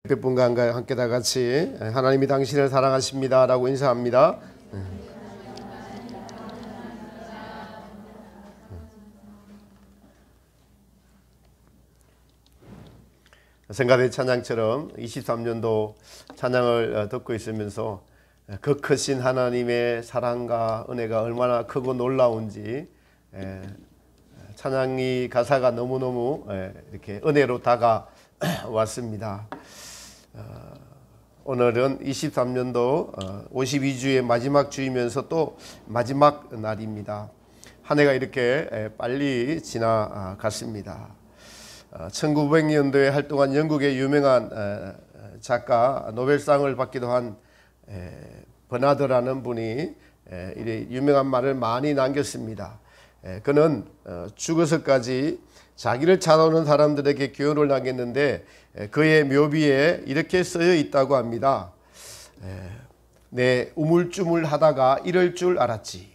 몇 분과 함께 다 같이 하나님이 당신을 사랑하십니다 라고 인사합니다. 성가대 찬양처럼 23년도 찬양을 듣고 있으면서 그 크신 하나님의 사랑과 은혜가 얼마나 크고 놀라운지 찬양이 가사가 너무너무 이렇게 은혜로 다가왔습니다. 오늘은 23년도 52주의 마지막 주이면서 또 마지막 날입니다. 한 해가 이렇게 빨리 지나갔습니다. 1900년도에 활동한 영국의 유명한 작가, 노벨상을 받기도 한 버나드라는 분이 이래 유명한 말을 많이 남겼습니다. 그는 죽어서까지 자기를 찾아오는 사람들에게 교훈을 남겼는데 그의 묘비에 이렇게 쓰여 있다고 합니다. 내 우물쭈물하다가 이럴 줄 알았지.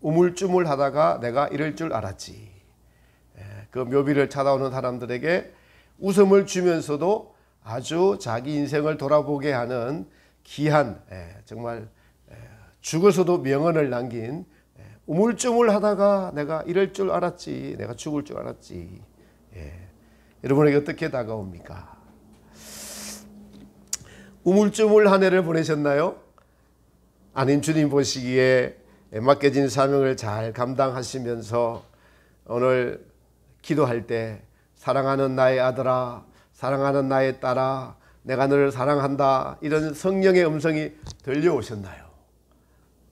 우물쭈물하다가 내가 이럴 줄 알았지. 그 묘비를 찾아오는 사람들에게 웃음을 주면서도 아주 자기 인생을 돌아보게 하는 귀한, 정말 죽어서도 명언을 남긴, 우물쭈물하다가 내가 이럴 줄 알았지, 내가 죽을 줄 알았지. 여러분에게 어떻게 다가옵니까? 우물쭈물 한 해를 보내셨나요? 아님 주님 보시기에 맡겨진 사명을 잘 감당하시면서 오늘 기도할 때 사랑하는 나의 아들아, 사랑하는 나의 딸아, 내가 너를 사랑한다, 이런 성령의 음성이 들려오셨나요?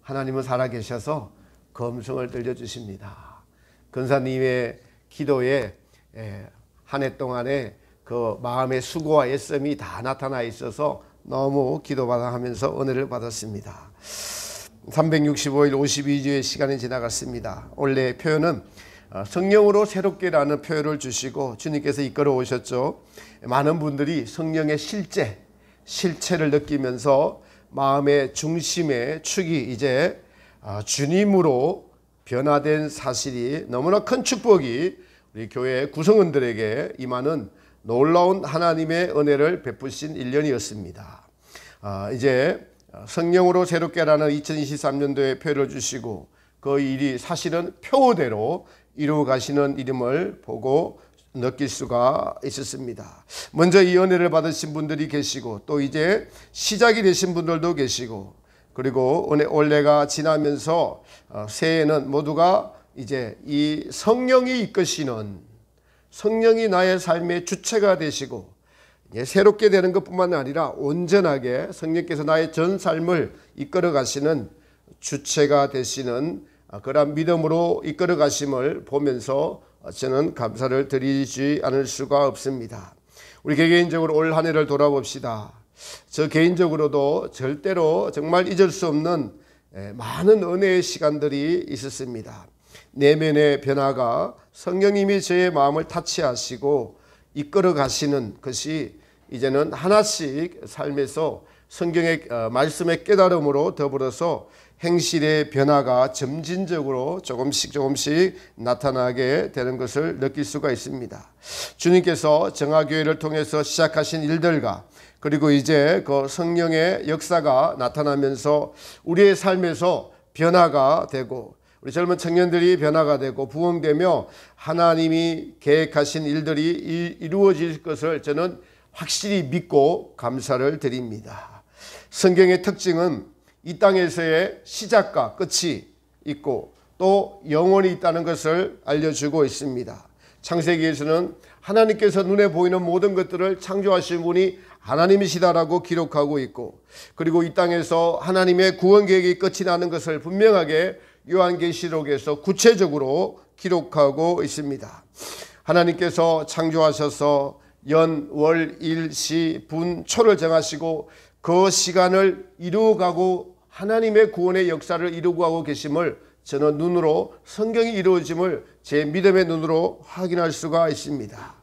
하나님은 살아계셔서 그 음성을 들려주십니다. 근사님의 기도에 한 해 동안에 그 마음의 수고와 애씀이 다 나타나 있어서 너무 기도받아 하면서 은혜를 받았습니다. 365일 52주의 시간이 지나갔습니다. 원래 표현은 성령으로 새롭게라는 표현을 주시고 주님께서 이끌어 오셨죠. 많은 분들이 성령의 실체를 느끼면서 마음의 중심의 축이 이제 주님으로 변화된 사실이 너무나 큰 축복이 우리 교회 구성원들에게 임하는 놀라운 하나님의 은혜를 베푸신 1년이었습니다. 이제 성령으로 새롭게라는 2023년도에 표를 주시고 그 일이 사실은 표대로 이루어 가시는 이름을 보고 느낄 수가 있었습니다. 먼저 이 은혜를 받으신 분들이 계시고 또 이제 시작이 되신 분들도 계시고 그리고 올해가 지나면서 새해에는 모두가 이제 이 성령이 이끄시는, 성령이 나의 삶의 주체가 되시고 새롭게 되는 것뿐만 아니라 온전하게 성령께서 나의 전 삶을 이끌어 가시는 주체가 되시는 그러한 믿음으로 이끌어 가심을 보면서 저는 감사를 드리지 않을 수가 없습니다. 우리 개개인적으로 올 한 해를 돌아봅시다. 저 개인적으로도 절대로 정말 잊을 수 없는 많은 은혜의 시간들이 있었습니다. 내면의 변화가 성령님이 저의 마음을 타치하시고 이끌어 가시는 것이 이제는 하나씩 삶에서 성경의 말씀의 깨달음으로 더불어서 행실의 변화가 점진적으로 조금씩 나타나게 되는 것을 느낄 수가 있습니다. 주님께서 정화교회를 통해서 시작하신 일들과 그리고 이제 그 성령의 역사가 나타나면서 우리의 삶에서 변화가 되고 우리 젊은 청년들이 변화가 되고 부흥되며 하나님이 계획하신 일들이 이루어질 것을 저는 확실히 믿고 감사를 드립니다. 성경의 특징은 이 땅에서의 시작과 끝이 있고 또 영원히 있다는 것을 알려주고 있습니다. 창세기에서는 하나님께서 눈에 보이는 모든 것들을 창조하신 분이 하나님이시다라고 기록하고 있고 그리고 이 땅에서 하나님의 구원 계획이 끝이 나는 것을 분명하게 요한계시록에서 구체적으로 기록하고 있습니다. 하나님께서 창조하셔서 연, 월, 일, 시, 분, 초를 정하시고 그 시간을 이루어가고 하나님의 구원의 역사를 이루어가고 계심을 저는 눈으로 성경이 이루어짐을 제 믿음의 눈으로 확인할 수가 있습니다.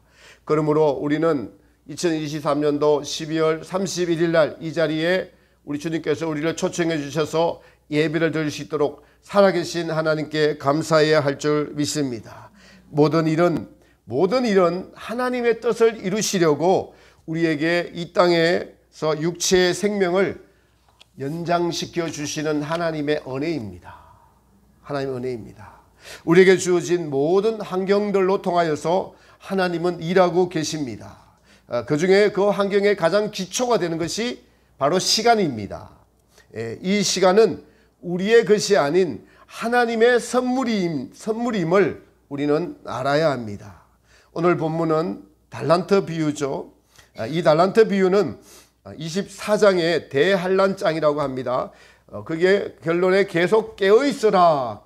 그러므로 우리는 2023년도 12월 31일 날 이 자리에 우리 주님께서 우리를 초청해 주셔서 예배를 드릴 수 있도록 살아계신 하나님께 감사해야 할 줄 믿습니다. 모든 일은 하나님의 뜻을 이루시려고 우리에게 이 땅에서 육체의 생명을 연장시켜 주시는 하나님의 은혜입니다. 하나님의 은혜입니다. 우리에게 주어진 모든 환경들로 통하여서 하나님은 일하고 계십니다. 그 중에 그 환경의 가장 기초가 되는 것이 바로 시간입니다. 이 시간은 우리의 것이 아닌 하나님의 선물임을 우리는 알아야 합니다. 오늘 본문은 달란트 비유죠. 이 달란트 비유는 24장의 대환란장이라고 합니다. 그게 결론에 계속 깨어있어라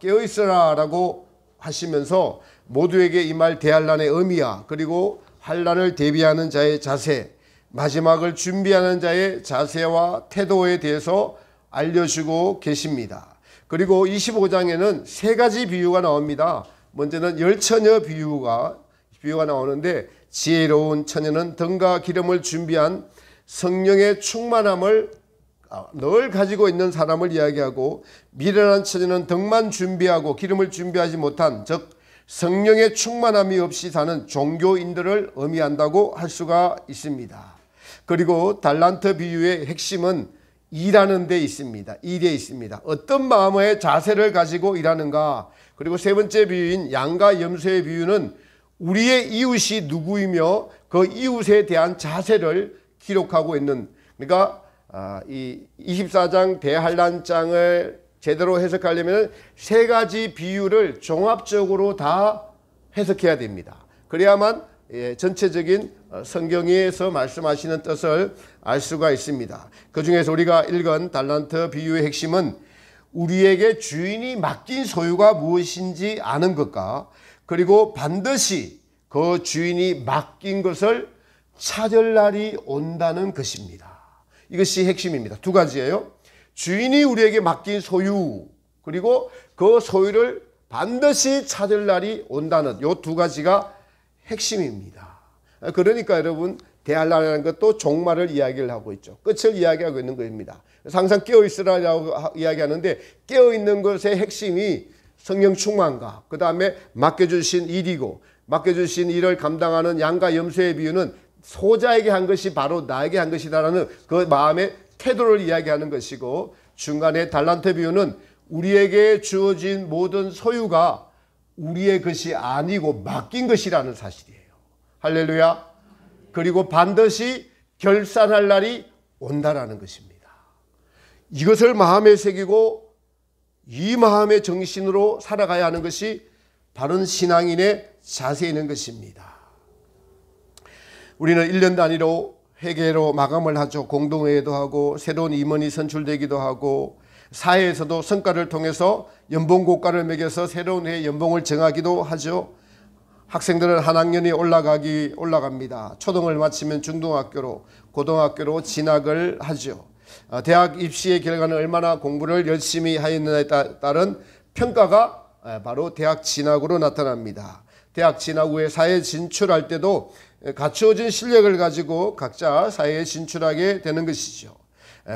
라고 하시면서 모두에게 임할 대환란의 의미야, 그리고 환란을 대비하는 자의 자세, 마지막을 준비하는 자의 자세와 태도에 대해서 알려주고 계십니다. 그리고 25장에는 세 가지 비유가 나옵니다. 먼저는 열처녀 비유가 나오는데, 지혜로운 처녀는 등과 기름을 준비한 성령의 충만함을 늘 가지고 있는 사람을 이야기하고, 미련한 처녀는 등만 준비하고 기름을 준비하지 못한, 즉 성령의 충만함이 없이 사는 종교인들을 의미한다고 할 수가 있습니다. 그리고 달란트 비유의 핵심은 일하는 데 있습니다. 일에 있습니다. 어떤 마음의 자세를 가지고 일하는가. 그리고 세 번째 비유인 양과 염소의 비유는 우리의 이웃이 누구이며 그 이웃에 대한 자세를 기록하고 있는, 그러니까 이 24장 대환란장을 제대로 해석하려면 세 가지 비유를 종합적으로 다 해석해야 됩니다. 그래야만 전체적인 성경에서 말씀하시는 뜻을 알 수가 있습니다. 그 중에서 우리가 읽은 달란트 비유의 핵심은 우리에게 주인이 맡긴 소유가 무엇인지 아는 것과, 그리고 반드시 그 주인이 맡긴 것을 찾을 날이 온다는 것입니다. 이것이 핵심입니다. 두 가지예요. 주인이 우리에게 맡긴 소유, 그리고 그 소유를 반드시 찾을 날이 온다는 이 두 가지가 핵심입니다. 그러니까 여러분, 대환란이라는 것도 종말을 이야기를 하고 있죠. 끝을 이야기하고 있는 것입니다. 항상 깨어있으라고 이야기하는데, 깨어있는 것의 핵심이 성령 충만과 그 다음에 맡겨주신 일이고, 맡겨주신 일을 감당하는 양과 염소의 비유는 소자에게 한 것이 바로 나에게 한 것이다라는 그 마음의 태도를 이야기하는 것이고, 중간에 달란트 비유는 우리에게 주어진 모든 소유가 우리의 것이 아니고 맡긴 것이라는 사실이에요. 할렐루야. 그리고 반드시 결산할 날이 온다라는 것입니다. 이것을 마음에 새기고 이 마음의 정신으로 살아가야 하는 것이 바른 신앙인의 자세인 것입니다. 우리는 1년 단위로 회계로 마감을 하죠. 공동회의도 하고 새로운 임원이 선출되기도 하고, 사회에서도 성과를 통해서 연봉 고가를 매겨서 새로운 해 연봉을 정하기도 하죠. 학생들은 한 학년이 올라갑니다. 초등을 마치면 중등학교로, 고등학교로 진학을 하죠. 대학 입시의 결과는 얼마나 공부를 열심히 하였느냐에 따른 평가가 바로 대학 진학으로 나타납니다. 대학 진학 후에 사회에 진출할 때도 갖추어진 실력을 가지고 각자 사회에 진출하게 되는 것이죠.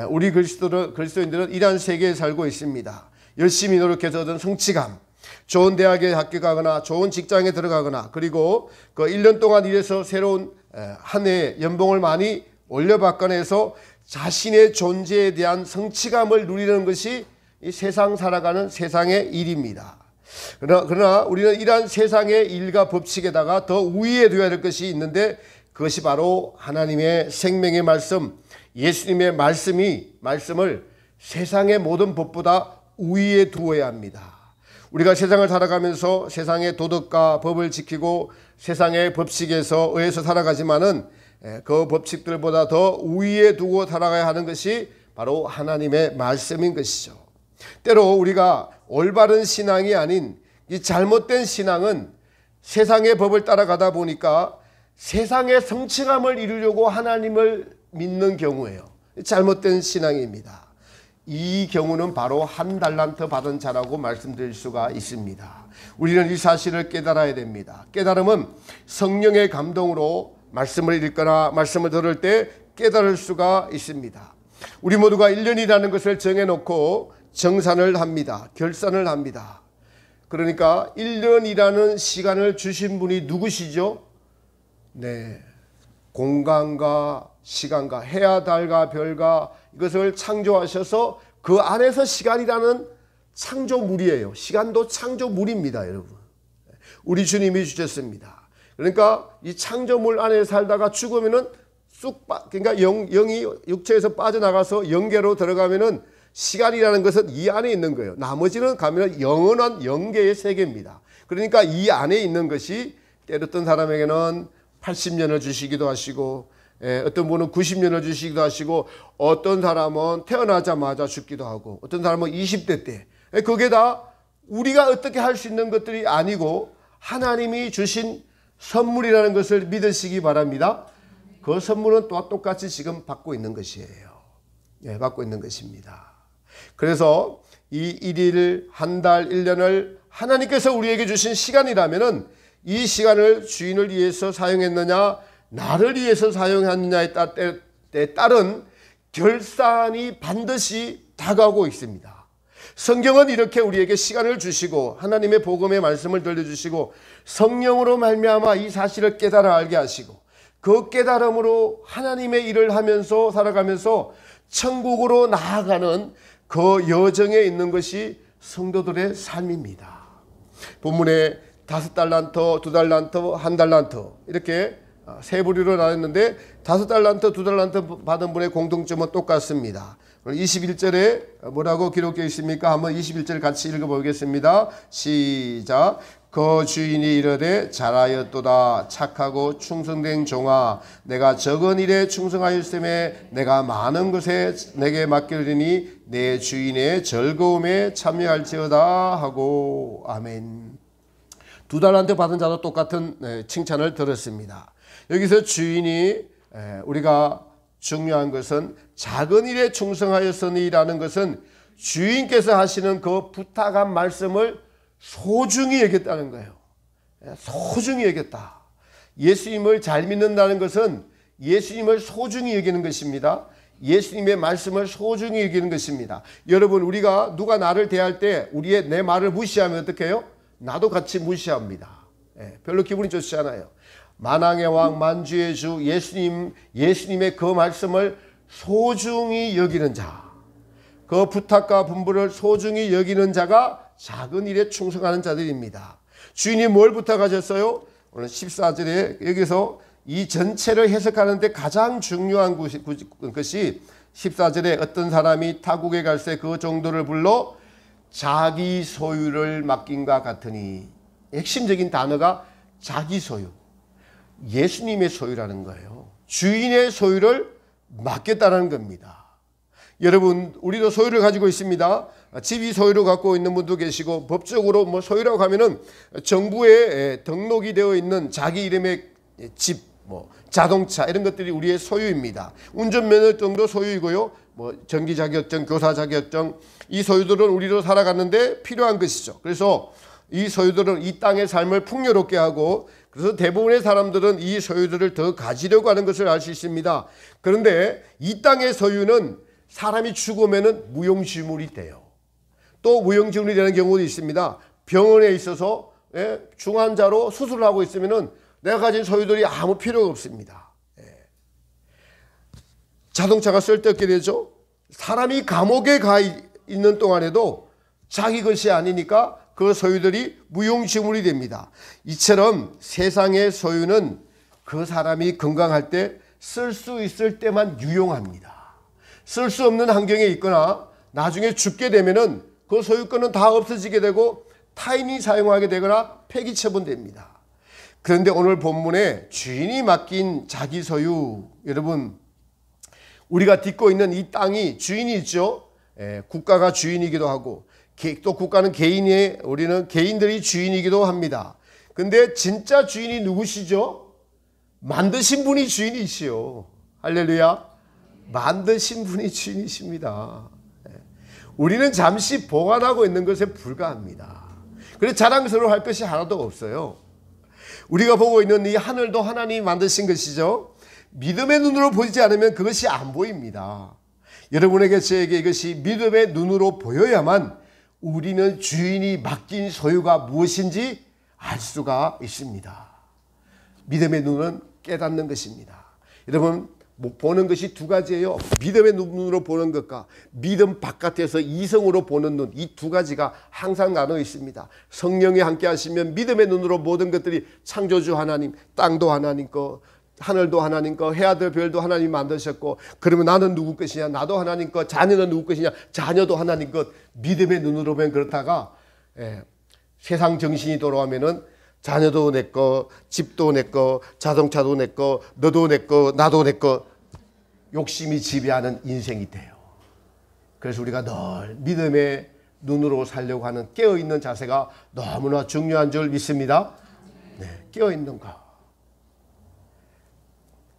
우리 그리스도인들은 이러한 세계에 살고 있습니다. 열심히 노력해서 얻은 성취감, 좋은 대학에 합격하거나 좋은 직장에 들어가거나, 그리고 그 1년 동안 일해서 새로운 한 해 연봉을 많이 올려받거나 해서 자신의 존재에 대한 성취감을 누리는 것이 이 세상 살아가는 세상의 일입니다. 그러나 우리는 이러한 세상의 일과 법칙에다가 더 우위에 두어야 될 것이 있는데, 그것이 바로 하나님의 생명의 말씀, 예수님의 말씀을 세상의 모든 법보다 우위에 두어야 합니다. 우리가 세상을 살아가면서 세상의 도덕과 법을 지키고 세상의 법칙에서 의해서 살아가지만은 그 법칙들보다 더 우위에 두고 살아가야 하는 것이 바로 하나님의 말씀인 것이죠. 때로 우리가 올바른 신앙이 아닌 이 잘못된 신앙은 세상의 법을 따라가다 보니까 세상의 성취감을 이루려고 하나님을 믿는 경우예요. 잘못된 신앙입니다. 이 경우는 바로 한 달란트 받은 자라고 말씀드릴 수가 있습니다. 우리는 이 사실을 깨달아야 됩니다. 깨달음은 성령의 감동으로 말씀을 읽거나 말씀을 들을 때 깨달을 수가 있습니다. 우리 모두가 1년이라는 것을 정해놓고 정산을 합니다. 결산을 합니다. 그러니까 1년이라는 시간을 주신 분이 누구시죠? 네, 공간과 시간과 해와 달과 별과 이것을 창조하셔서 그 안에서 시간이라는 창조물이에요. 시간도 창조물입니다, 여러분. 우리 주님이 주셨습니다. 그러니까 이 창조물 안에 살다가 죽으면은 그러니까 영이 육체에서 빠져나가서 영계로 들어가면은 시간이라는 것은 이 안에 있는 거예요. 나머지는 가면 영원한 영계의 세계입니다. 그러니까 이 안에 있는 것이 때렸던 사람에게는 80년을 주시기도 하시고, 어떤 분은 90년을 주시기도 하시고, 어떤 사람은 태어나자마자 죽기도 하고, 어떤 사람은 20대 때. 그게 다 우리가 어떻게 할 수 있는 것들이 아니고 하나님이 주신 선물이라는 것을 믿으시기 바랍니다. 그 선물은 또한 똑같이 지금 받고 있는 것이에요. 받고 있는 것입니다. 그래서 이 1일, 한 달, 1년을 하나님께서 우리에게 주신 시간이라면은 이 시간을 주인을 위해서 사용했느냐, 나를 위해서 사용했느냐에 따른 결산이 반드시 다가오고 있습니다. 성경은 이렇게 우리에게 시간을 주시고 하나님의 복음의 말씀을 들려주시고 성령으로 말미암아 이 사실을 깨달아 알게 하시고 그 깨달음으로 하나님의 일을 하면서 살아가면서 천국으로 나아가는 그 여정에 있는 것이 성도들의 삶입니다. 본문에 5달란트, 2달란트, 1달란트 이렇게 세 부류로 나눴는데 5달란트, 2달란트 받은 분의 공통점은 똑같습니다. 21절에 뭐라고 기록되어 있습니까? 한번 21절 같이 읽어보겠습니다. 시작. 그 주인이 이르되 잘하였도다 착하고 충성된 종아 내가 적은 일에 충성하였음에 내가 많은 것에 내게 맡기리니 내 주인의 즐거움에 참여할지어다 하고 아멘. 2달란트 받은 자도 똑같은 칭찬을 들었습니다. 여기서 주인이 우리가 중요한 것은 작은 일에 충성하였으니라는 것은 주인께서 하시는 그 부탁한 말씀을 소중히 여겼다는 거예요. 소중히 여겼다. 예수님을 잘 믿는다는 것은 예수님을 소중히 여기는 것입니다. 예수님의 말씀을 소중히 여기는 것입니다. 여러분, 우리가 누가 나를 대할 때 내 말을 무시하면 어떻게 해요? 나도 같이 무시합니다. 별로 기분이 좋지 않아요. 만왕의 왕 만주의 주 예수님의 그 말씀을 소중히 여기는 자, 그 부탁과 분부를 소중히 여기는 자가 작은 일에 충성하는 자들입니다. 주인이 뭘 부탁하셨어요? 오늘 14절에 여기서 이 전체를 해석하는데 가장 중요한 것이 14절에 어떤 사람이 타국에 갈새 그 정도를 불러 자기 소유를 맡긴과 같으니, 핵심적인 단어가 자기 소유, 예수님의 소유라는 거예요. 주인의 소유를 맡겼다는 겁니다. 여러분, 우리도 소유를 가지고 있습니다. 집이 소유를 갖고 있는 분도 계시고, 법적으로 뭐 소유라고 하면은 정부에 등록이 되어 있는 자기 이름의 집, 자동차 이런 것들이 우리의 소유입니다. 운전면허증도 소유이고요. 전기 자격증, 교사 자격증, 이 소유들은 우리로 살아가는데 필요한 것이죠. 그래서 이 소유들은 이 땅의 삶을 풍요롭게 하고, 그래서 대부분의 사람들은 이 소유들을 더 가지려고 하는 것을 알 수 있습니다. 그런데 이 땅의 소유는 사람이 죽으면은 무용지물이 돼요. 또 무용지물이 되는 경우도 있습니다. 병원에 있어서 중환자로 수술을 하고 있으면은 내가 가진 소유들이 아무 필요가 없습니다. 자동차가 쓸데없게 되죠. 사람이 감옥에 가 있는 동안에도 자기 것이 아니니까 그 소유들이 무용지물이 됩니다. 이처럼 세상의 소유는 그 사람이 건강할 때 쓸 수 있을 때만 유용합니다. 쓸 수 없는 환경에 있거나 나중에 죽게 되면은 그 소유권은 다 없어지게 되고 타인이 사용하게 되거나 폐기 처분됩니다. 그런데 오늘 본문에 주인이 맡긴 자기 소유, 여러분, 우리가 딛고 있는 이 땅이 주인이 있죠. 국가가 주인이기도 하고, 또 국가는 우리는 개인들이 주인이기도 합니다. 근데 진짜 주인이 누구시죠? 만드신 분이 주인이시요. 할렐루야. 만드신 분이 주인이십니다. 우리는 잠시 보관하고 있는 것에 불과합니다. 그래서 자랑스러워할 것이 하나도 없어요. 우리가 보고 있는 이 하늘도 하나님이 만드신 것이죠. 믿음의 눈으로 보이지 않으면 그것이 안 보입니다. 여러분에게 저에게 이것이 믿음의 눈으로 보여야만 우리는 주인이 맡긴 소유가 무엇인지 알 수가 있습니다. 믿음의 눈은 깨닫는 것입니다. 여러분 보는 것이 두 가지예요. 믿음의 눈으로 보는 것과 믿음 바깥에서 이성으로 보는 눈, 이 두 가지가 항상 나눠 있습니다. 성령이 함께 하시면 믿음의 눈으로 모든 것들이 창조주 하나님, 땅도 하나님 거, 하늘도 하나님 거, 해아들 별도 하나님 만드셨고, 그러면 나는 누구 것이냐? 나도 하나님 거. 자녀는 누구 것이냐? 자녀도 하나님 것. 믿음의 눈으로 보면 그렇다가 세상 정신이 돌아오면은 자녀도 내 거, 집도 내 거, 자동차도 내 거, 너도 내 거, 나도 내 거. 욕심이 지배하는 인생이 돼요. 그래서 우리가 늘 믿음의 눈으로 살려고 하는 깨어있는 자세가 너무나 중요한 줄 믿습니다. 네, 깨어있는가.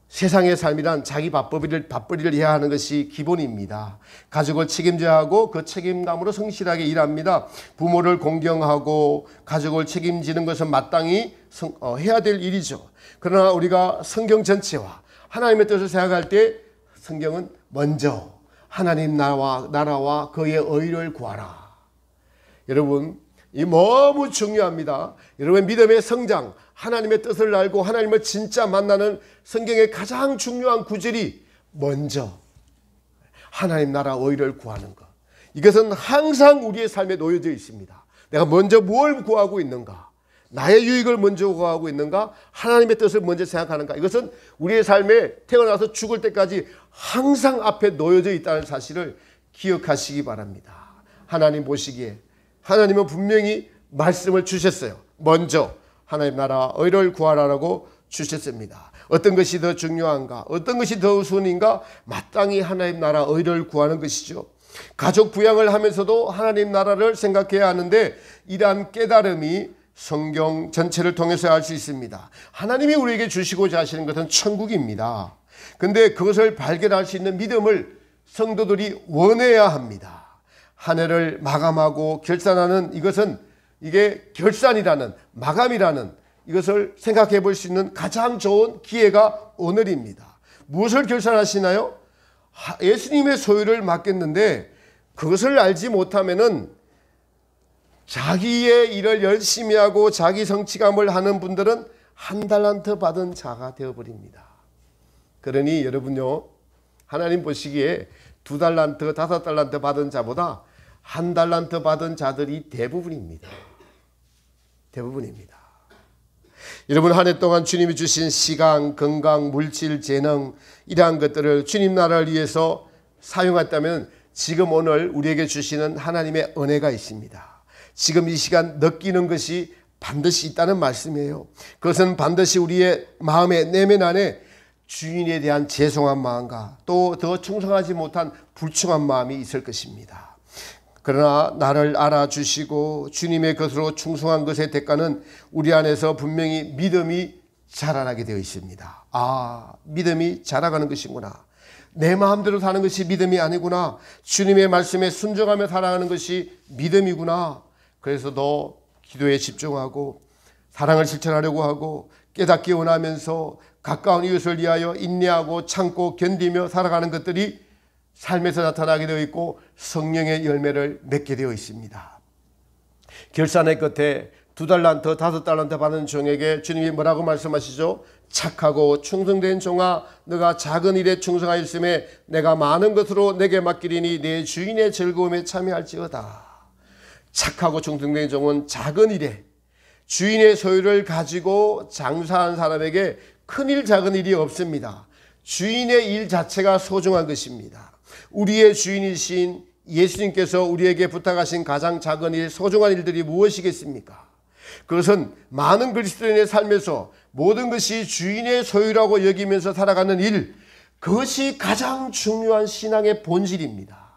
세상의 삶이란 자기 밥벌이를 해야 하는 것이 기본입니다. 가족을 책임져야 하고 그 책임감으로 성실하게 일합니다. 부모를 공경하고 가족을 책임지는 것은 마땅히 해야 될 일이죠. 그러나 우리가 성경 전체와 하나님의 뜻을 생각할 때 성경은 먼저 하나님 나라와 그의 의를 구하라. 여러분, 이 너무 중요합니다. 여러분 믿음의 성장, 하나님의 뜻을 알고 하나님을 진짜 만나는 성경의 가장 중요한 구절이 먼저 하나님 나라 의를 구하는 것. 이것은 항상 우리의 삶에 놓여져 있습니다. 내가 먼저 뭘 구하고 있는가? 나의 유익을 먼저 구하고 있는가? 하나님의 뜻을 먼저 생각하는가? 이것은 우리의 삶에 태어나서 죽을 때까지 항상 앞에 놓여져 있다는 사실을 기억하시기 바랍니다. 하나님 보시기에 하나님은 분명히 말씀을 주셨어요. 먼저 하나님 나라 의를 구하라고 주셨습니다. 어떤 것이 더 중요한가? 어떤 것이 더 우선인가? 마땅히 하나님 나라 의를 구하는 것이죠. 가족 부양을 하면서도 하나님 나라를 생각해야 하는데 이러한 깨달음이 성경 전체를 통해서 알 수 있습니다. 하나님이 우리에게 주시고자 하시는 것은 천국입니다. 그런데 그것을 발견할 수 있는 믿음을 성도들이 원해야 합니다. 한 해를 마감하고 결산하는 이것은 이게 결산이라는 마감이라는 이것을 생각해 볼 수 있는 가장 좋은 기회가 오늘입니다. 무엇을 결산하시나요? 예수님의 소유를 맡겼는데 그것을 알지 못하면은 자기의 일을 열심히 하고 자기 성취감을 하는 분들은 한 달란트 받은 자가 되어버립니다. 그러니 여러분요, 하나님 보시기에 2달란트, 5달란트 받은 자보다 1달란트 받은 자들이 대부분입니다. 대부분입니다. 여러분 한 해 동안 주님이 주신 시간, 건강, 물질, 재능 이러한 것들을 주님 나라를 위해서 사용했다면 지금 오늘 우리에게 주시는 하나님의 은혜가 있습니다. 지금 이 시간 느끼는 것이 반드시 있다는 말씀이에요. 그것은 반드시 우리의 마음의 내면 안에 주인에 대한 죄송한 마음과 또 더 충성하지 못한 불충한 마음이 있을 것입니다. 그러나 나를 알아주시고 주님의 것으로 충성한 것의 대가는 우리 안에서 분명히 믿음이 자라나게 되어 있습니다. 아, 믿음이 자라가는 것이구나. 내 마음대로 사는 것이 믿음이 아니구나. 주님의 말씀에 순종하며 살아가는 것이 믿음이구나. 그래서 더 기도에 집중하고 사랑을 실천하려고 하고 깨닫기 원하면서 가까운 이웃을 위하여 인내하고 참고 견디며 살아가는 것들이 삶에서 나타나게 되어 있고 성령의 열매를 맺게 되어 있습니다. 결산의 끝에 2달란트, 5달란트 받은 종에게 주님이 뭐라고 말씀하시죠? 착하고 충성된 종아, 너가 작은 일에 충성하였음에 내가 많은 것으로 내게 맡기리니 내 주인의 즐거움에 참여할지어다. 착하고 충성된 종은 작은 일에 주인의 소유를 가지고 장사한 사람에게 큰일 작은 일이 없습니다. 주인의 일 자체가 소중한 것입니다. 우리의 주인이신 예수님께서 우리에게 부탁하신 가장 작은 일, 소중한 일들이 무엇이겠습니까? 그것은 많은 그리스도인의 삶에서 모든 것이 주인의 소유라고 여기면서 살아가는 일, 그것이 가장 중요한 신앙의 본질입니다.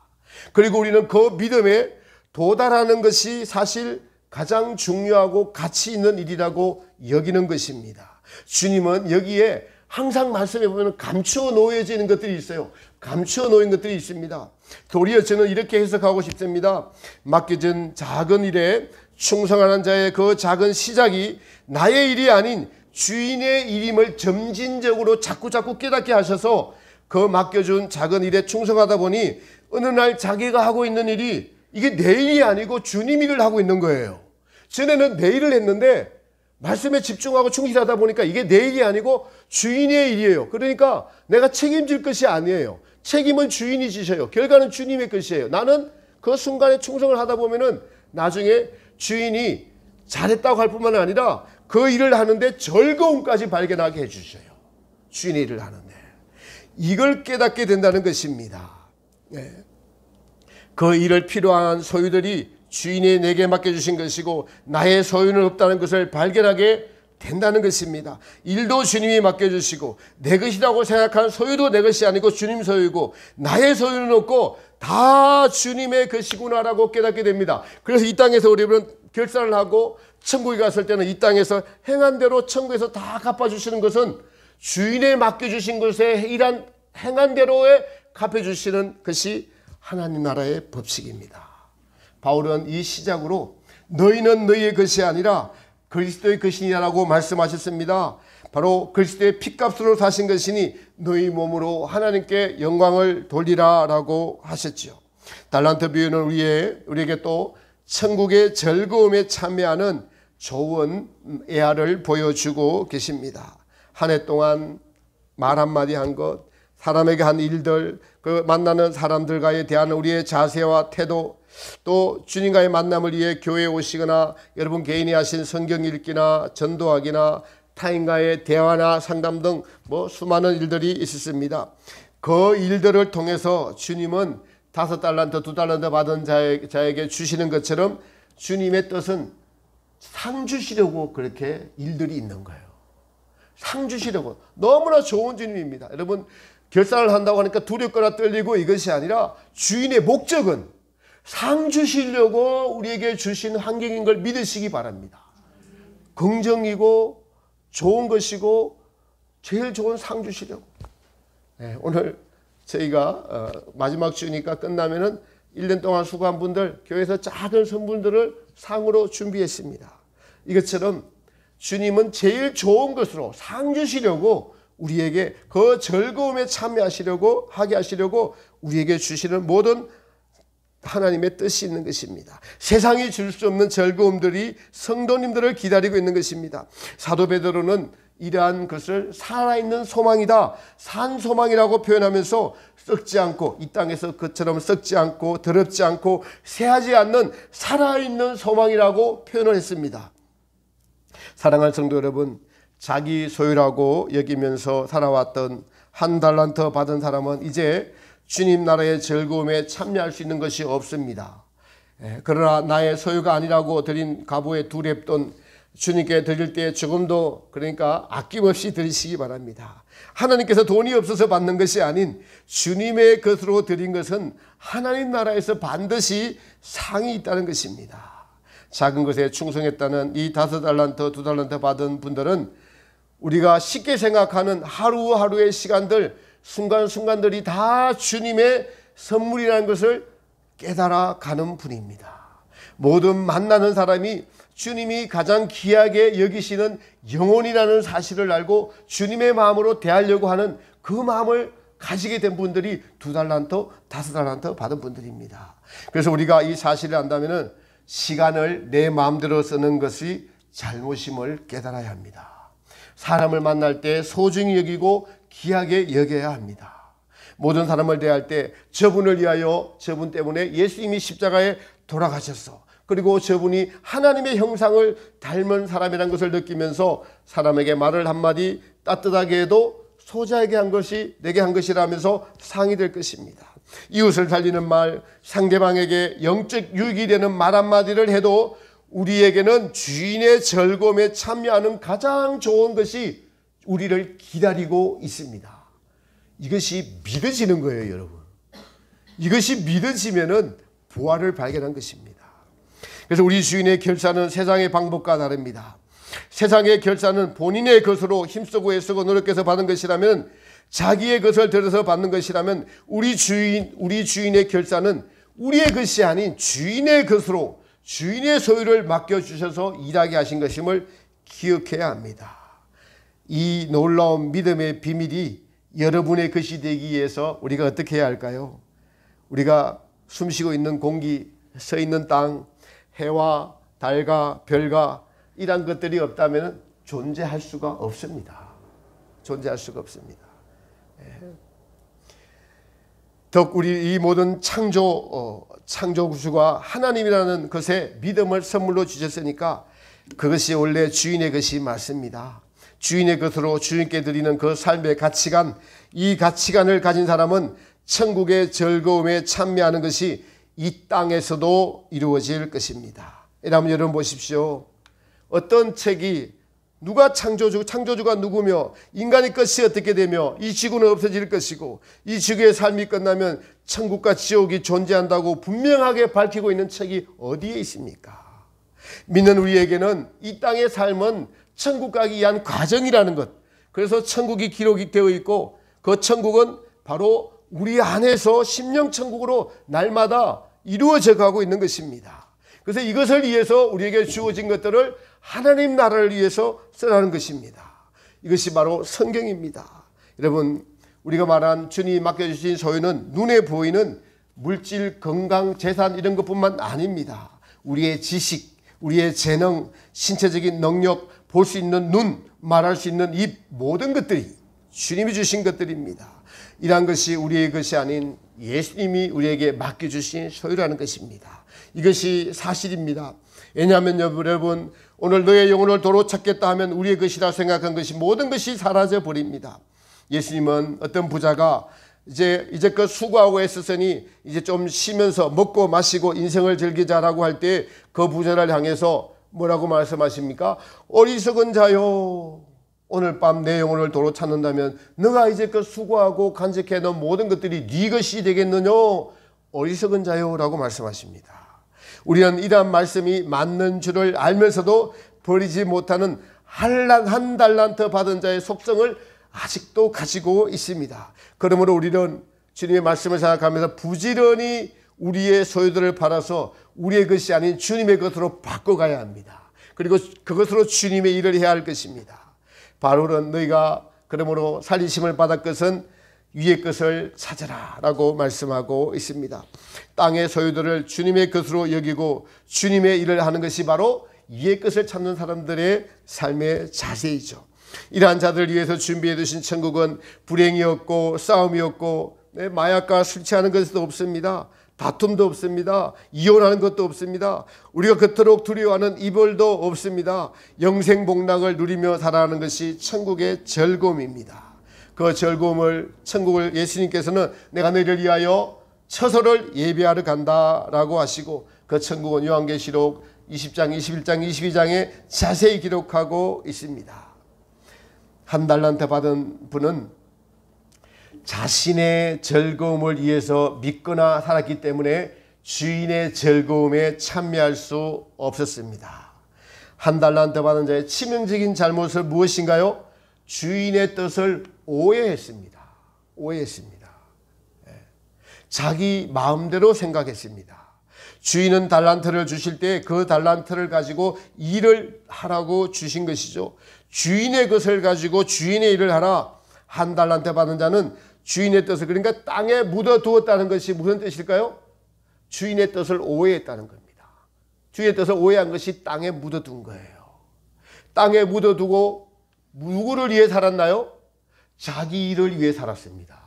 그리고 우리는 그 믿음에 도달하는 것이 사실 가장 중요하고 가치 있는 일이라고 여기는 것입니다. 주님은 여기에 항상 말씀해 보면 감추어 놓여지는 것들이 있어요. 감추어 놓인 것들이 있습니다. 도리어 저는 이렇게 해석하고 싶습니다. 맡겨진 작은 일에 충성하는 자의 그 작은 시작이 나의 일이 아닌 주인의 일임을 점진적으로 자꾸 깨닫게 하셔서 그 맡겨준 작은 일에 충성하다 보니 어느 날 자기가 하고 있는 일이 이게 내 일이 아니고 주님 일을 하고 있는 거예요. 전에는 내 일을 했는데 말씀에 집중하고 충실하다 보니까 이게 내 일이 아니고 주인의 일이에요. 그러니까 내가 책임질 것이 아니에요. 책임은 주인이 지셔요. 결과는 주님의 것이에요. 나는 그 순간에 충성을 하다 보면은 나중에 주인이 잘했다고 할 뿐만 아니라 그 일을 하는데 즐거움까지 발견하게 해주셔요. 주인의 일을 하는데. 이걸 깨닫게 된다는 것입니다. 네. 그 일을 필요한 소유들이 주인이 내게 맡겨주신 것이고 나의 소유는 없다는 것을 발견하게 된다는 것입니다. 일도 주님이 맡겨주시고 내 것이라고 생각한 소유도 내 것이 아니고 주님 소유고 나의 소유는 없고 다 주님의 것이구나라고 깨닫게 됩니다. 그래서 이 땅에서 우리는 결산을 하고 천국에 갔을 때는 이 땅에서 행한 대로 천국에서 다 갚아주시는 것은 주인에 맡겨주신 것에 일한 행한 대로에 갚아주시는 것이 하나님 나라의 법칙입니다. 바울은 이 시작으로 너희는 너희의 것이 아니라 그리스도의 것이니라고 말씀하셨습니다. 바로 그리스도의 피값으로 사신 것이니 너희 몸으로 하나님께 영광을 돌리라 라고 하셨죠. 달란트 비유는 우리에게 또 천국의 즐거움에 참여하는 좋은 예화를 보여주고 계십니다. 한 해 동안 말 한마디 한 것, 사람에게 한 일들, 그 만나는 사람들과에 대한 우리의 자세와 태도, 또 주님과의 만남을 위해 교회에 오시거나 여러분 개인이 하신 성경 읽기나 전도하기나 타인과의 대화나 상담 등 수많은 일들이 있었습니다. 그 일들을 통해서 주님은 5달란트, 2달란트 받은 자에게 주시는 것처럼 주님의 뜻은 상 주시려고 그렇게 일들이 있는 거예요. 상 주시려고. 너무나 좋은 주님입니다. 여러분 결산을 한다고 하니까 두렵거나 떨리고 이것이 아니라 주인의 목적은 상 주시려고 우리에게 주신 환경인 걸 믿으시기 바랍니다. 긍정이고 좋은 것이고 제일 좋은 상 주시려고. 네, 오늘 저희가 마지막 주니까 끝나면은 1년 동안 수고한 분들 교회에서 작은 선물들을 상으로 준비했습니다. 이것처럼 주님은 제일 좋은 것으로 상 주시려고 우리에게 그 즐거움에 참여하시려고 하게 하시려고 우리에게 주시는 모든 하나님의 뜻이 있는 것입니다. 세상이 줄 수 없는 즐거움들이 성도님들을 기다리고 있는 것입니다. 사도 베드로는 이러한 것을 살아있는 소망이다, 산 소망이라고 표현하면서 썩지 않고 이 땅에서 그처럼 썩지 않고 더럽지 않고 새하지 않는 살아있는 소망이라고 표현을 했습니다. 사랑하는 성도 여러분, 자기 소유라고 여기면서 살아왔던 1달란트 받은 사람은 이제 주님 나라의 즐거움에 참여할 수 있는 것이 없습니다. 그러나 나의 소유가 아니라고 드린 갑오의 2렙돈 주님께 드릴 때 조금도 그러니까 아낌없이 드리시기 바랍니다. 하나님께서 돈이 없어서 받는 것이 아닌 주님의 것으로 드린 것은 하나님 나라에서 반드시 상이 있다는 것입니다. 작은 것에 충성했다는 이 5달란트, 2달란트 받은 분들은 우리가 쉽게 생각하는 하루하루의 시간들, 순간순간들이 다 주님의 선물이라는 것을 깨달아 가는 분입니다. 모든 만나는 사람이 주님이 가장 귀하게 여기시는 영혼이라는 사실을 알고 주님의 마음으로 대하려고 하는 그 마음을 가지게 된 분들이 2달란트, 5달란트 받은 분들입니다. 그래서 우리가 이 사실을 안다면 시간을 내 마음대로 쓰는 것이 잘못임을 깨달아야 합니다. 사람을 만날 때 소중히 여기고 귀하게 여겨야 합니다. 모든 사람을 대할 때 저분을 위하여 저분 때문에 예수님이 십자가에 돌아가셨어. 그리고 저분이 하나님의 형상을 닮은 사람이라는 것을 느끼면서 사람에게 말을 한마디 따뜻하게 해도 소자에게 한 것이 내게 한 것이라면서 상이 될 것입니다. 이웃을 살리는 말, 상대방에게 영적 유익이 되는 말 한마디를 해도 우리에게는 주인의 즐거움에 참여하는 가장 좋은 것이 우리를 기다리고 있습니다. 이것이 믿어지는 거예요, 여러분. 이것이 믿어지면은 부활을 발견한 것입니다. 그래서 우리 주인의 결산은 세상의 방법과 다릅니다. 세상의 결산은 본인의 것으로 힘쓰고 애쓰고 노력해서 받은 것이라면, 자기의 것을 들여서 받는 것이라면, 우리 주인의 결산은 우리의 것이 아닌 주인의 것으로 주인의 소유를 맡겨주셔서 일하게 하신 것임을 기억해야 합니다. 이 놀라운 믿음의 비밀이 여러분의 것이 되기 위해서 우리가 어떻게 해야 할까요? 우리가 숨쉬고 있는 공기, 서 있는 땅, 해와 달과 별과 이런 것들이 없다면 존재할 수가 없습니다. 존재할 수가 없습니다. 더욱 우리 이 모든 창조 구주가 하나님이라는 것에 믿음을 선물로 주셨으니까 그것이 원래 주인의 것이 맞습니다. 주인의 것으로 주인께 드리는 그 삶의 가치관, 이 가치관을 가진 사람은 천국의 즐거움에 참여하는 것이 이 땅에서도 이루어질 것입니다. 여러분 보십시오. 어떤 책이 누가 창조주가 누구며 인간의 것이 어떻게 되며 이 지구는 없어질 것이고 이 지구의 삶이 끝나면 천국과 지옥이 존재한다고 분명하게 밝히고 있는 책이 어디에 있습니까? 믿는 우리에게는 이 땅의 삶은 천국 가기 위한 과정이라는 것. 그래서 천국이 기록이 되어 있고 그 천국은 바로 우리 안에서 심령천국으로 날마다 이루어져 가고 있는 것입니다. 그래서 이것을 위해서 우리에게 주어진 것들을 하나님 나라를 위해서 쓰라는 것입니다. 이것이 바로 성경입니다. 여러분, 우리가 말한 주님이 맡겨주신 소유는 눈에 보이는 물질, 건강, 재산 이런 것뿐만 아닙니다. 우리의 지식, 우리의 재능, 신체적인 능력, 볼 수 있는 눈, 말할 수 있는 입, 모든 것들이 주님이 주신 것들입니다. 이러한 것이 우리의 것이 아닌 예수님이 우리에게 맡겨주신 소유라는 것입니다. 이것이 사실입니다. 왜냐하면 여러분, 오늘 너의 영혼을 도로 찾겠다 하면 우리의 것이라 생각한 것이 모든 것이 사라져 버립니다. 예수님은 어떤 부자가 이제껏 수고하고 애썼으니 이제 좀 쉬면서 먹고 마시고 인생을 즐기자라고 할 때 그 부자를 향해서 뭐라고 말씀하십니까? 어리석은 자요, 오늘 밤 내 영혼을 도로 찾는다면 너가 이제껏 수고하고 간직해 놓은 모든 것들이 네 것이 되겠느냐? 어리석은 자요 라고 말씀하십니다. 우리는 이러한 말씀이 맞는 줄을 알면서도 버리지 못하는 한 달란트 받은 자의 속성을 아직도 가지고 있습니다. 그러므로 우리는 주님의 말씀을 생각하면서 부지런히 우리의 소유들을 팔아서 우리의 것이 아닌 주님의 것으로 바꿔가야 합니다. 그리고 그것으로 주님의 일을 해야 할 것입니다. 바울은 너희가 그러므로 살리심을 받을 것은 위의 것을 찾으라 라고 말씀하고 있습니다. 땅의 소유들을 주님의 것으로 여기고 주님의 일을 하는 것이 바로 위의 것을 찾는 사람들의 삶의 자세이죠. 이러한 자들을 위해서 준비해 두신 천국은 불행이 없고 싸움이 없고 마약과 술 취하는 것도 없습니다. 다툼도 없습니다. 이혼하는 것도 없습니다. 우리가 그토록 두려워하는 이별도 없습니다. 영생복락을 누리며 살아가는 것이 천국의 즐거움입니다. 그 즐거움을 천국을 예수님께서는 내가 너희를 위하여 처소를 예비하러 간다라고 하시고 그 천국은 요한계시록 20장, 21장, 22장에 자세히 기록하고 있습니다. 한 달란트 받은 분은 자신의 즐거움을 위해서 믿거나 살았기 때문에 주인의 즐거움에 참여할 수 없었습니다. 한 달란트 받은 자의 치명적인 잘못은 무엇인가요? 주인의 뜻을 오해했습니다. 자기 마음대로 생각했습니다. 주인은 달란트를 주실 때 그 달란트를 가지고 일을 하라고 주신 것이죠. 주인의 것을 가지고 주인의 일을 하라. 한 달란트 받은 자는 주인의 뜻을, 그러니까 땅에 묻어두었다는 것이 무슨 뜻일까요? 주인의 뜻을 오해했다는 겁니다. 주인의 뜻을 오해한 것이 땅에 묻어둔 거예요. 땅에 묻어두고 누구를 위해 살았나요? 자기 일을 위해 살았습니다.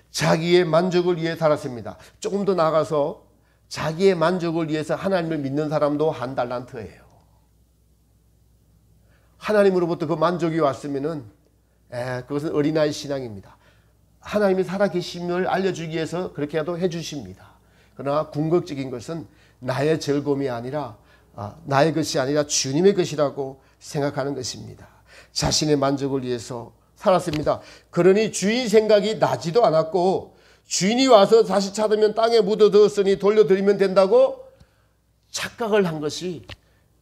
자기의 만족을 위해 살았습니다. 조금 더 나아가서 자기의 만족을 위해서 하나님을 믿는 사람도 한 달란트예요. 하나님으로부터 그 만족이 왔으면은 그것은 어린아이 신앙입니다. 하나님이 살아계심을 알려주기 위해서 그렇게라도 해주십니다. 그러나 궁극적인 것은 나의 즐거움이 아니라 나의 것이 아니라 주님의 것이라고 생각하는 것입니다. 자신의 만족을 위해서 살았습니다. 그러니 주인 생각이 나지도 않았고 주인이 와서 다시 찾으면 땅에 묻어두었으니 돌려드리면 된다고 착각을 한 것이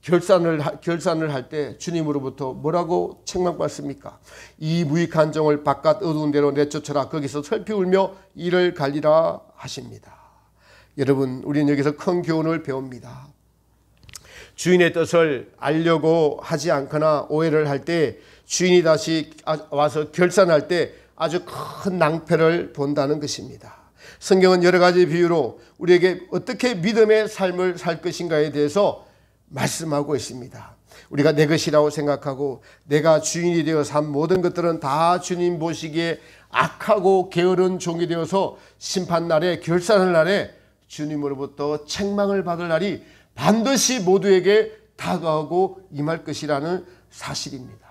결산을 할 때 주님으로부터 뭐라고 책망받습니까? 이 무익한 종을 바깥 어두운 데로 내쫓아라. 거기서 슬피 울며 이를 갈리라 하십니다. 여러분, 우리는 여기서 큰 교훈을 배웁니다. 주인의 뜻을 알려고 하지 않거나 오해를 할 때 주인이 다시 와서 결산할 때 아주 큰 낭패를 본다는 것입니다. 성경은 여러 가지 비유로 우리에게 어떻게 믿음의 삶을 살 것인가에 대해서 말씀하고 있습니다. 우리가 내 것이라고 생각하고 내가 주인이 되어 산 모든 것들은 다 주님 보시기에 악하고 게으른 종이 되어서 심판날에 결산할 날에 주님으로부터 책망을 받을 날이 반드시 모두에게 다가오고 임할 것이라는 사실입니다.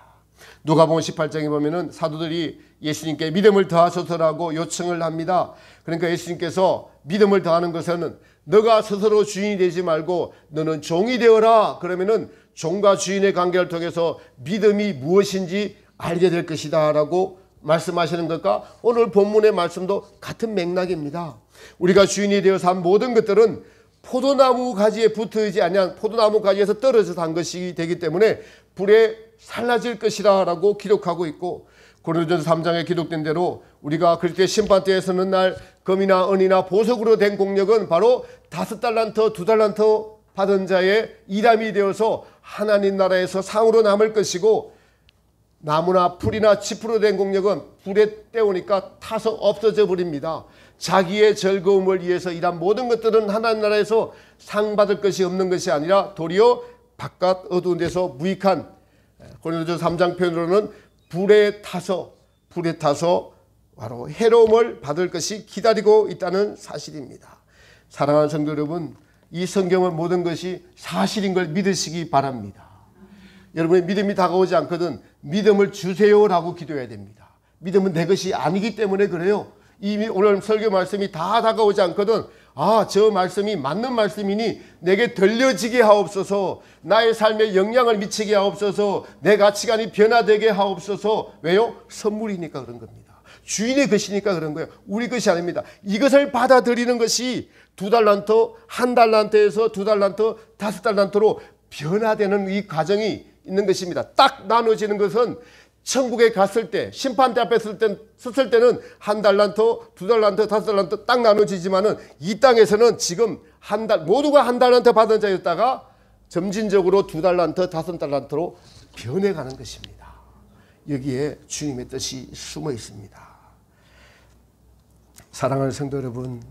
누가복음 18장에 보면은 사도들이 예수님께 믿음을 더하소서라고 요청을 합니다. 그러니까 예수님께서 믿음을 더하는 것은 너가 스스로 주인이 되지 말고 너는 종이 되어라. 그러면은 종과 주인의 관계를 통해서 믿음이 무엇인지 알게 될 것이다 라고 말씀하시는 것과 오늘 본문의 말씀도 같은 맥락입니다. 우리가 주인이 되어서 한 모든 것들은 포도나무 가지에 붙어있지 아니한 포도나무 가지에서 떨어져서 한 것이 되기 때문에 불에 살라질 것이라 라고 기록하고 있고, 고린도전서 3장에 기록된 대로 우리가 그리스도의 심판대에 서는 날 금이나 은이나 보석으로 된 공력은 바로 5달란트 2달란트 받은 자의 일함이 되어서 하나님 나라에서 상으로 남을 것이고, 나무나 풀이나 짚으로 된 공력은 불에 떼우니까 타서 없어져 버립니다. 자기의 즐거움을 위해서 일한 모든 것들은 하나님 나라에서 상 받을 것이 없는 것이 아니라 도리어 바깥 어두운 데서 무익한, 고린도전서 3장 표현으로는 불에 타서 바로 해로움을 받을 것이 기다리고 있다는 사실입니다. 사랑하는 성도 여러분, 이 성경은 모든 것이 사실인 걸 믿으시기 바랍니다. 여러분의 믿음이 다가오지 않거든 믿음을 주세요라고 기도해야 됩니다. 믿음은 내 것이 아니기 때문에 그래요. 이미 오늘 설교 말씀이 다 다가오지 않거든 저 말씀이 맞는 말씀이니 내게 들려지게 하옵소서, 나의 삶에 영향을 미치게 하옵소서, 내 가치관이 변화되게 하옵소서. 왜요? 선물이니까 그런 겁니다. 주인의 것이니까 그런 거예요. 우리 것이 아닙니다. 이것을 받아들이는 것이 2달란트, 1달란트에서 2달란트, 5달란트로 변화되는 이 과정이 있는 것입니다. 딱 나눠지는 것은 천국에 갔을 때, 심판대 앞에 섰을 때는 1달란트, 2달란트, 5달란트 딱 나눠지지만은 이 땅에서는 지금 모두가 1달란트 받은 자였다가 점진적으로 2달란트, 5달란트로 변해가는 것입니다. 여기에 주님의 뜻이 숨어 있습니다. 사랑하는 성도 여러분,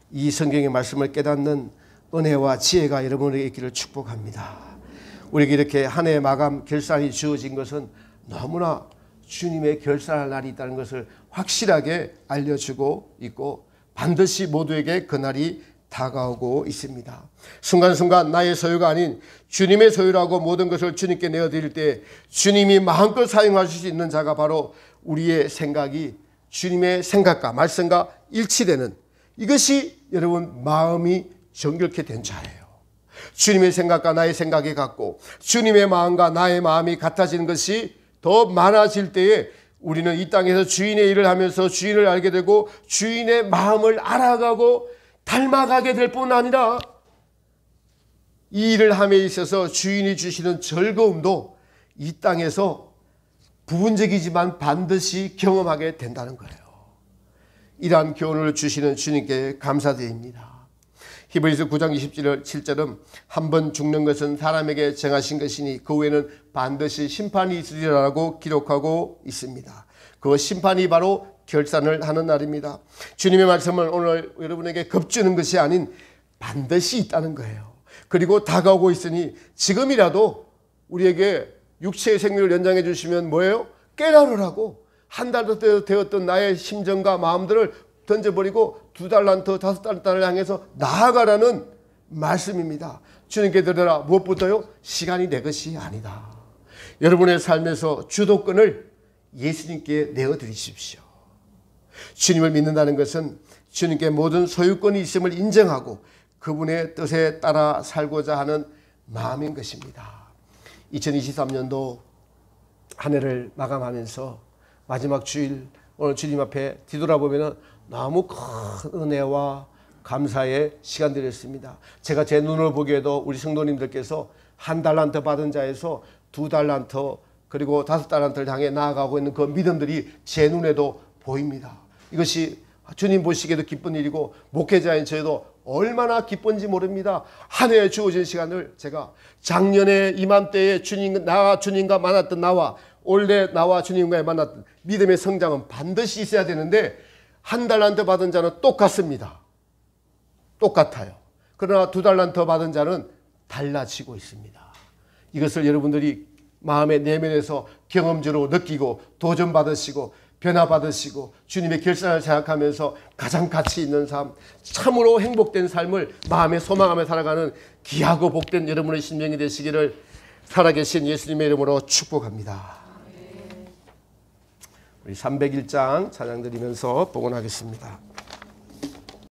이 성경의 말씀을 깨닫는 은혜와 지혜가 여러분에게 있기를 축복합니다. 우리에게 이렇게 한 해의 마감 결산이 주어진 것은 너무나 주님의 결산할 날이 있다는 것을 확실하게 알려주고 있고, 반드시 모두에게 그날이 다가오고 있습니다. 순간순간 나의 소유가 아닌 주님의 소유라고 모든 것을 주님께 내어드릴 때 주님이 마음껏 사용하실 수 있는 자가 바로 우리의 생각이 주님의 생각과 말씀과 일치되는, 이것이 여러분 마음이 정결케 된 자예요. 주님의 생각과 나의 생각이 같고 주님의 마음과 나의 마음이 같아지는 것이 더 많아질 때에 우리는 이 땅에서 주인의 일을 하면서 주인을 알게 되고 주인의 마음을 알아가고 닮아가게 될 뿐 아니라 이 일을 함에 있어서 주인이 주시는 즐거움도 이 땅에서 부분적이지만 반드시 경험하게 된다는 거예요. 이러한 교훈을 주시는 주님께 감사드립니다. 히브리서 9장 27절은 한 번 죽는 것은 사람에게 정하신 것이니 그 후에는 반드시 심판이 있으리라고 기록하고 있습니다. 그 심판이 바로 결산을 하는 날입니다. 주님의 말씀은 오늘 여러분에게 겁주는 것이 아닌 반드시 있다는 거예요. 그리고 다가오고 있으니 지금이라도 우리에게 육체의 생명을 연장해 주시면 뭐예요? 깨달으라고 한 달 되었던 나의 심정과 마음들을 던져버리고 2달란트, 5달란트를 향해서 나아가라는 말씀입니다. 주님께 들으라. 무엇부터요? 시간이 내 것이 아니다. 여러분의 삶에서 주도권을 예수님께 내어드리십시오. 주님을 믿는다는 것은 주님께 모든 소유권이 있음을 인정하고 그분의 뜻에 따라 살고자 하는 마음인 것입니다. 2023년도 한 해를 마감하면서 마지막 주일, 오늘 주님 앞에 뒤돌아보면 너무 큰 은혜와 감사의 시간들이었습니다. 제가 제 눈을 보기에도 우리 성도님들께서 1달란트 받은 자에서 2달란트 그리고 5달란트를 향해 나아가고 있는 그 믿음들이 제 눈에도 보입니다. 이것이 주님 보시기에도 기쁜 일이고 목회자인 저희도 얼마나 기쁜지 모릅니다. 한 해에 주어진 시간을 제가 작년에 이맘때에 주님과 만났던 나와 올해 나와 주님과 만났던 믿음의 성장은 반드시 있어야 되는데 1달란트 받은 자는 똑같습니다. 똑같아요. 그러나 2달란트 받은 자는 달라지고 있습니다. 이것을 여러분들이 마음의 내면에서 경험적으로 느끼고 도전받으시고 변화받으시고 주님의 결단을 생각하면서 가장 가치 있는 삶, 참으로 행복된 삶을 마음에 소망하며 살아가는 귀하고 복된 여러분의 심령이 되시기를 살아계신 예수님의 이름으로 축복합니다. 우리 301장 찬양 드리면서 복원하겠습니다.